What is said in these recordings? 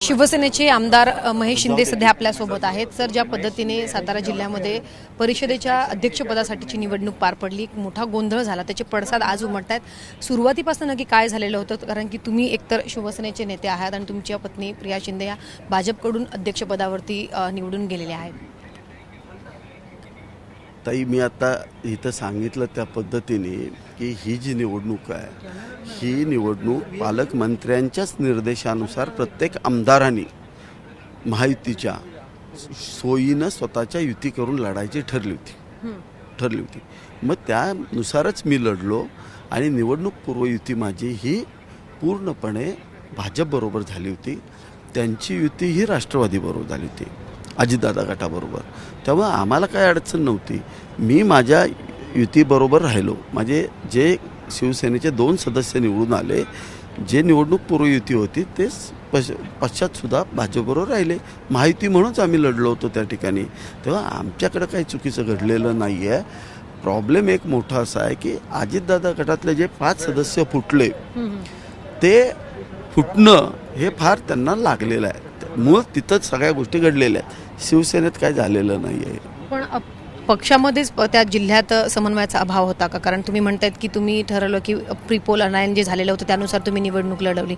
शिवसेनेचे आमदार महेश शिंदे सध्या आपल्यासोबत आहेत. सर, ज्या पद्धतीने सातारा जिल्ह्यामध्ये परिषदेच्या अध्यक्षपदासाठीची निवडणूक पार पडली, मोठा गोंधळ झाला, त्याचे पडसाद आज उमटत आहेत. सुरुवातीपासून नक्की काय झालेलं होतं? कारण की तुम्ही एकतर शिवसेनेचे नेते आहात आणि तुमच्या पत्नी प्रिया शिंदे या भाजपकडून अध्यक्षपदावरती निवडून गेलेल्या आहेत. ताई, मी आता इथं सांगितलं त्या पद्धतीने की ही जी निवडणूक आहे, ही निवडणूक पालकमंत्र्यांच्याच निर्देशानुसार प्रत्येक आमदारांनी महायुतीच्या सोयीनं स्वतःच्या युती करून लढायची ठरली होती. मग त्यानुसारच मी लढलो आणि निवडणूक पूर्व युती माझी ही पूर्णपणे भाजपबरोबर झाली होती. त्यांची युती ही राष्ट्रवादीबरोबर झाली होती, अजितदादा गटाबरोबर. त्यामुळे आम्हाला काय अडचण नव्हती. मी माझ्या युतीबरोबर राहिलो. माझे जे शिवसेनेचे 2 सदस्य निवडून आले, जे निवडणूक पूर्व युती होती ते पश्चातसुद्धा भाजपबरोबर राहिले. महायुती म्हणूनच आम्ही लढलो होतो त्या ठिकाणी. तेव्हा आमच्याकडं काही चुकीचं घडलेलं नाही आहे. प्रॉब्लेम एक मोठा असा आहे की अजितदादा गटातले जे 5 सदस्य फुटले, ते फुटणं हे फार त्यांना लागलेलं आहे. मूळ तिथंच सगळ्या गोष्टी घडलेल्या आहेत. शिवसेनेत काय झालेलं नाही आहे. पण पक्षामध्येच त्या जिल्ह्यात समन्वयाचा अभाव होता का? कारण तुम्ही म्हणतायत की तुम्ही ठरवलं की प्रीपोल अनायन जे झालेलं होतं त्यानुसार तुम्ही निवडणूक लढवली.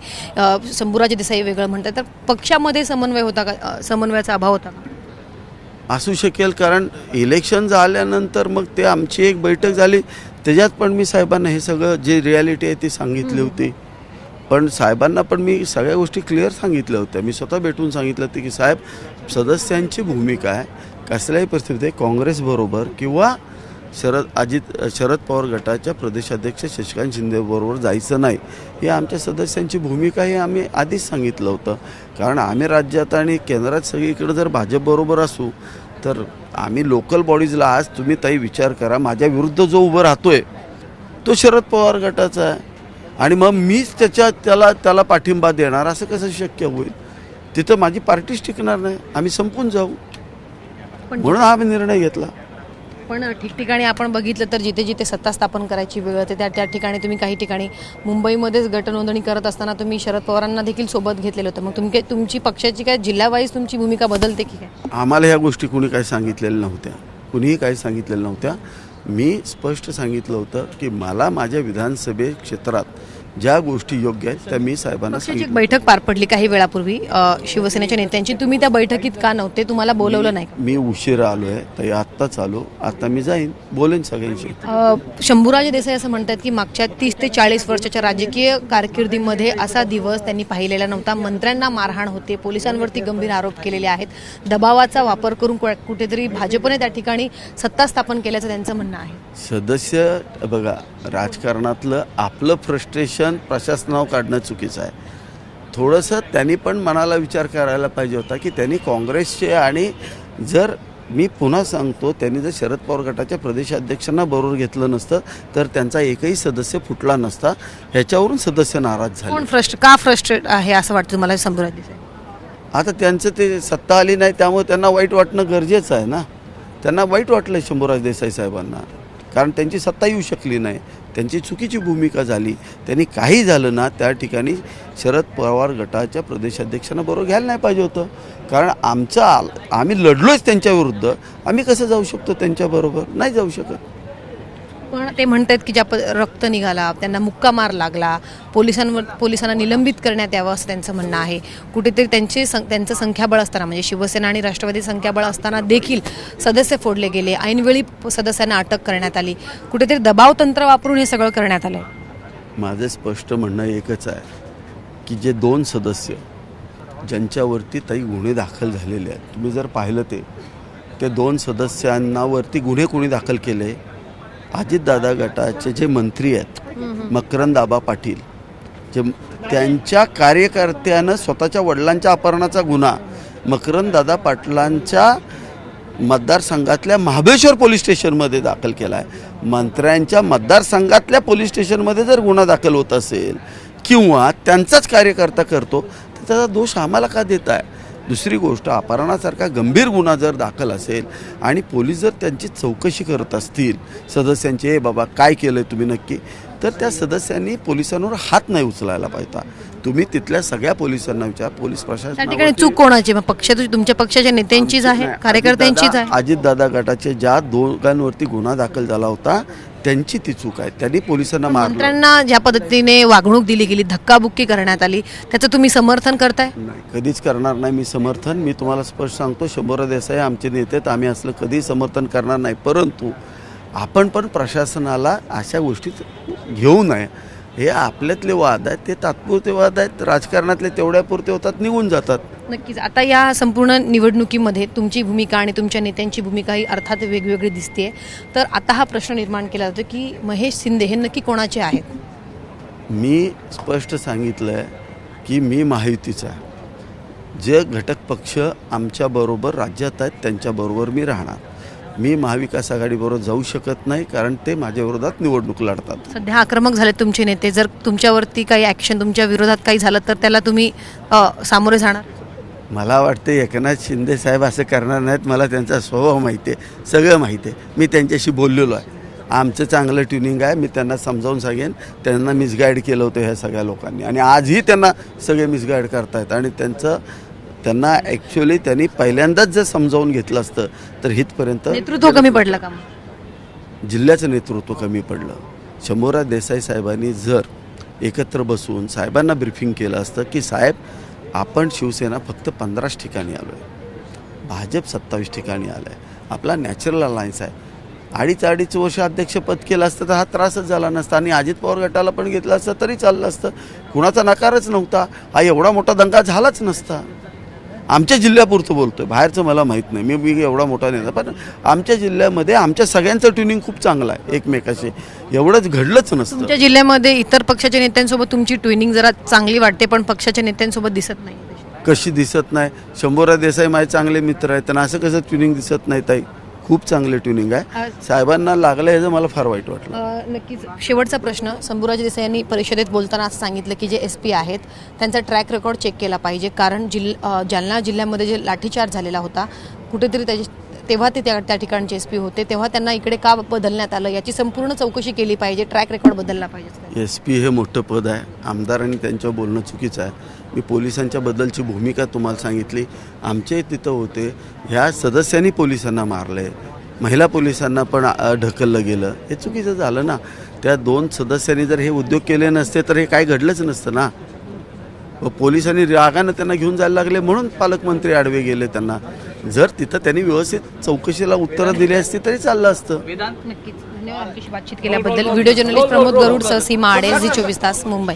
शंभूराजे देसाई वेगळं म्हणतात, तर पक्षामध्ये समन्वय होता का? समन्वयाचा अभाव होता का? असू शकेल, कारण इलेक्शन झाल्यानंतर मग ते आमची एक बैठक झाली, त्याच्यात पण मी साहेबांना हे सगळं जे रियालिटी आहे ती सांगितली होती. पण साहेबांना पण मी सगळ्या गोष्टी क्लिअर सांगितल्या होत्या. मी स्वतः भेटून सांगितलं होतं की साहेब, सदस्यांची भूमिका आहे, कसल्याही परिस्थितीत काँग्रेसबरोबर किंवा शरद पवार गटाच्या प्रदेशाध्यक्ष शशिकांत शिंदेबरोबर जायचं नाही. ही आमच्या सदस्यांची भूमिका हे आम्ही आधीच सांगितलं होतं. कारण आम्ही राज्यात आणि केंद्रात सगळीकडे जर भाजपबरोबर असू तर आम्ही लोकल बॉडीजला, आज तुम्ही ताई विचार करा, माझ्या विरुद्ध जो उभं राहतोय तो शरद पवार गटाचा आहे आणि मग मीच त्याला पाठिंबा देणार, असं कसं शक्य होईल? तिथं माझी पार्टीच टिकणार नाही, आम्ही संपून जाऊ. म्हणून हा निर्णय घेतला. पण ठिकठिकाणी आपण बघितलं तर जिथे जिथे सत्ता स्थापन करायची वेळ होते त्या ठिकाणी तुम्ही काही ठिकाणी मुंबईमध्येच गटनोंदणी करत असताना तुम्ही शरद पवारांना देखील सोबत घेतलेलं होतं. मग तुमची पक्षाची काय जिल्हावाईज तुमची भूमिका बदलते की काय? आम्हाला ह्या गोष्टी कुणी काही सांगितलेल्या नव्हत्या, कुणीही काही सांगितलेल्या नव्हत्या. मी स्पष्ट सांगितलं होतं की मला माझ्या विधानसभे क्षेत्रात ज्या गोष्टी योग्य आहेत त्या मी साहेबांना सांगितलं. एक बैठक पार पडली काही वेळापूर्वी शिवसेनेच्या नेत्यांची, तुम्ही त्या बैठकीत का नव्हते? तुम्हाला बोलवलं नाही? मी उशिरा आलोय ताई, आत्ताच आलो. आता मी जाईन, बोलेन सगळ्यांशी. शंभूराजे देसाई असं म्हणतात की मागच्या 30 ते 40 वर्षाच्या राजकीय कारकिर्दीमध्ये असा दिवस त्यांनी पाहिलेला नव्हता. मंत्र्यांना मारहाण होते, पोलिसांवरती गंभीर आरोप केलेले आहेत, दबावाचा वापर करून कुठेतरी भाजपने त्या ठिकाणी सत्ता स्थापन केल्याचं त्यांचं म्हणणं आहे. सदस्य बघा, राजकारणातलं आपलं फ्रस्ट्रेशन प्रशासनावर काढणं चुकीचं आहे. थोडंसं त्यांनी पण मनाला विचार करायला पाहिजे होता की त्यांनी काँग्रेसचे, आणि जर मी पुन्हा सांगतो, त्यांनी जर शरद पवार गटाच्या प्रदेशाध्यक्षांना बरोबर घेतलं नसतं तर त्यांचा एकही सदस्य फुटला नसता. ह्याच्यावरून सदस्य नाराज झाले. का फ्रस्ट्रेट आहे असं वाटतं तुम्हाला शंभूराज देसाई? आता त्यांचं ते सत्ता आली नाही त्यामुळे त्यांना वाईट वाटणं गरजेचं आहे ना. त्यांना वाईट वाटलं शंभूराज देसाई साहेबांना, कारण त्यांची सत्ता येऊ शकली नाही, त्यांची चुकीची भूमिका झाली. त्यांनी काही झालं ना त्या ठिकाणी शरद पवार गटाच्या प्रदेशाध्यक्षांना बरोबर घ्यायला नाही पाहिजे होतं. कारण आम्ही लढलोच त्यांच्याविरुद्ध, आम्ही कसं जाऊ शकतो त्यांच्याबरोबर? नाही जाऊ शकत. पण ते म्हणतात की ज्या रक्त निघाला, त्यांना मुक्का मार लागला, पोलिसांना निलंबित करण्यात यावं असं त्यांचं म्हणणं आहे. कुठेतरी त्यांचं संख्याबळ असताना, म्हणजे शिवसेना आणि राष्ट्रवादी संख्याबळ असताना देखील सदस्य फोडले गेले, ऐनवेळी सदस्यांना अटक करण्यात आली, कुठेतरी दबाव तंत्र वापरून हे सगळं करण्यात आलं. माझं स्पष्ट म्हणणं एकच आहे की जे 2 सदस्य ज्यांच्यावरती काही गुन्हे दाखल झालेले आहेत, तुम्ही जर पाहिलं ते 2 सदस्यांनावरती गुन्हे कोणी दाखल केले? अजितदादा गटाचे जे मंत्री आहेत, मकरंद आबा पाटील, जे त्यांच्या कार्यकर्त्यानं स्वतःच्या वडिलांच्या अपहरणाचा गुन्हा मकरंददादा पाटलांच्या मतदारसंघातल्या महाबळेश्वर पोलीस स्टेशनमध्ये दाखल केला आहे. मंत्र्यांच्या मतदारसंघातल्या पोलीस स्टेशनमध्ये जर गुन्हा दाखल होत असेल किंवा त्यांचाच कार्यकर्ता करतो तर त्याचा दोष आम्हाला का देत आहे? दुसरी गोष्ट, अपहरणासारखा गंभीर गुन्हा जर दाखल असेल आणि पोलीस जर त्यांची चौकशी करत असतील सदस्यांची, हे बाबा काय केलं तुम्ही नक्की, तर त्या सदस्यांनी पोलिसांवर हात नाही उचलायला पाहिजे. तुम्ही तिथल्या सगळ्या पोलिसांना विचार, पोलीस त्या ठिकाणी प्रशासनावर चूक कोणाची? मग तुमच्या पक्षाच्या नेत्यांचीच आहे, कार्यकर्त्यांचीच आहे? अजितदादा गटाचे ज्या दोघांवरती गुन्हा दाखल झाला होता त्यांची ती चूक आहे. त्यांनी पोलिसांना मारलं मंत्र्यांना ज्या पद्धतीने वागणूक दिली गेली, धक्काबुक्की करण्यात आली, त्याचं तुम्ही समर्थन करताय? नाही, कधीच करणार नाही मी समर्थन. मी तुम्हाला स्पष्ट सांगतो, शंभूराज देसाई आमचे नेते आहेत, आम्ही असलं कधीही समर्थन करणार नाही. परंतु आपण पण प्रशासनाला अशा गोष्टीत घेऊ नये. हे आपल्यातले वाद आहेत, ते तात्पुरते वाद आहेत, राजकारणातले तेवढ्यापुरते होतात, निघून जातात. नक्कीच. आता या संपूर्ण निवडणुकीमध्ये तुमची भूमिका आणि तुमच्या नेत्यांची भूमिका ही अर्थात वेगवेगळी दिसते. तर आता हा प्रश्न निर्माण केला जातो की महेश शिंदे हे नक्की कोणाचे आहेत? मी स्पष्ट सांगितलं आहे की मी महायुतीचा आहे. जे घटक पक्ष आमच्याबरोबर राज्यात आहेत त्यांच्याबरोबर मी राहणार. मी महाविकास आघाडीबरोबर जाऊ शकत नाही, कारण ते माझ्या विरोधात निवडणूक लढतात. सध्या आक्रमक झाले तुमचे नेते. जर तुमच्यावरती काही ॲक्शन, तुमच्या विरोधात काही झालं तर त्याला तुम्ही सामोरे जाणार? मला वाटते एकनाथ शिंदे साहेब असं करणार नाहीत. मला त्यांचा स्वभाव माहिती आहे, सगळं माहिती आहे. मी त्यांच्याशी बोललेलो आहे. आमचं चांगलं ट्युनिंग आहे. मी त्यांना समजावून सांगेन. त्यांना मिसगाईड केलं होतं ह्या सगळ्या लोकांनी, आणि आजही त्यांना सगळे मिसगाईड करतायत. आणि त्यांना ॲक्च्युली त्यांनी पहिल्यांदाच जर समजावून घेतलं असतं तर इथपर्यंत नेतृत्व कमी पडलं का? जिल्ह्याचं नेतृत्व कमी पडलं. शंभूराज देसाई साहेबांनी जर एकत्र बसून साहेबांना ब्रीफिंग केलं असतं की साहेब, आपण शिवसेना फक्त 15 ठिकाणी आलो आहे, भाजप 27 ठिकाणी आलं आहे, आपला नॅचरल अलायन्स आहे, अडीच वर्ष अध्यक्षपद केलं असतं तर हा त्रासच झाला नसता, आणि अजित पवार गटाला पण घेतलं असतं तरी चाललं असतं. कुणाचा नकारच नव्हता, हा एवढा मोठा दंगा झालाच नसता. आमच्या जिल्ह्यापुरतं बोलतोय, बाहेरचं मला माहीत नाही, मी एवढा मोठा नाही, पण आमच्या जिल्ह्यामध्ये आमच्या सगळ्यांचं ट्युनिंग खूप चांगलं आहे एकमेकाशी. एवढंच घडलंच नसतं. तुमच्या जिल्ह्यामध्ये इतर पक्षाच्या नेत्यांसोबत तुमची ट्विनिंग जरा चांगली वाटते, पण पक्षाच्या नेत्यांसोबत दिसत नाही. कशी दिसत नाही? शंभूराज देसाई माझे चांगले मित्र आहेत, त्यांना असं कसं ट्युनिंग दिसत नाही? ताई, खूप चांगले ट्युनिंग आहे. साहेबांना लागलं याचं मला फार वाईट वाटलं. नक्कीच. शेवटचा प्रश्न, शंभूराज देसाई यांनी परिषदेत बोलताना असं सांगितलं की जे SP आहेत त्यांचा ट्रॅक रेकॉर्ड चेक केला पाहिजे, कारण जालना जिल्ह्यामध्ये जे लाठीचार्ज झालेला होता, कुठेतरी तेव्हा ते त्या ठिकाणचे SP होते, तेव्हा त्यांना इकडे का बदलण्यात आलं याची संपूर्ण चौकशी केली पाहिजे, ट्रॅक रेकॉर्ड बदलला पाहिजे. SP हे मोठं पद आहे. आमदारांनी त्यांच्यावर बोलणं चुकीचं आहे. मी पोलिसांच्या बद्दलची भूमिका तुम्हाला सांगितली. आमचे तिथं होते, ह्या सदस्यांनी पोलिसांना मारले, महिला पोलिसांना पण ढकललं गेलं, हे चुकीचं झालं ना. त्या 2 सदस्यांनी जर हे उद्योग केले नसते तर हे काय घडलंच नसतं ना. व पोलिसांनी रागानं त्यांना घेऊन जायला लागले म्हणून पालकमंत्री आडवे गेले त्यांना. जर तिथं त्यांनी व्यवस्थित चौकशीला उत्तरं दिली असती तरी चाललं असतं. नक्कीच. धन्यवाद आमच्याशी बातचीत केल्याबद्दल. व्हिडिओ जर्नलिस्ट प्रमोद गरुड सह सीमा आडे, झी 24 तास, मुंबई.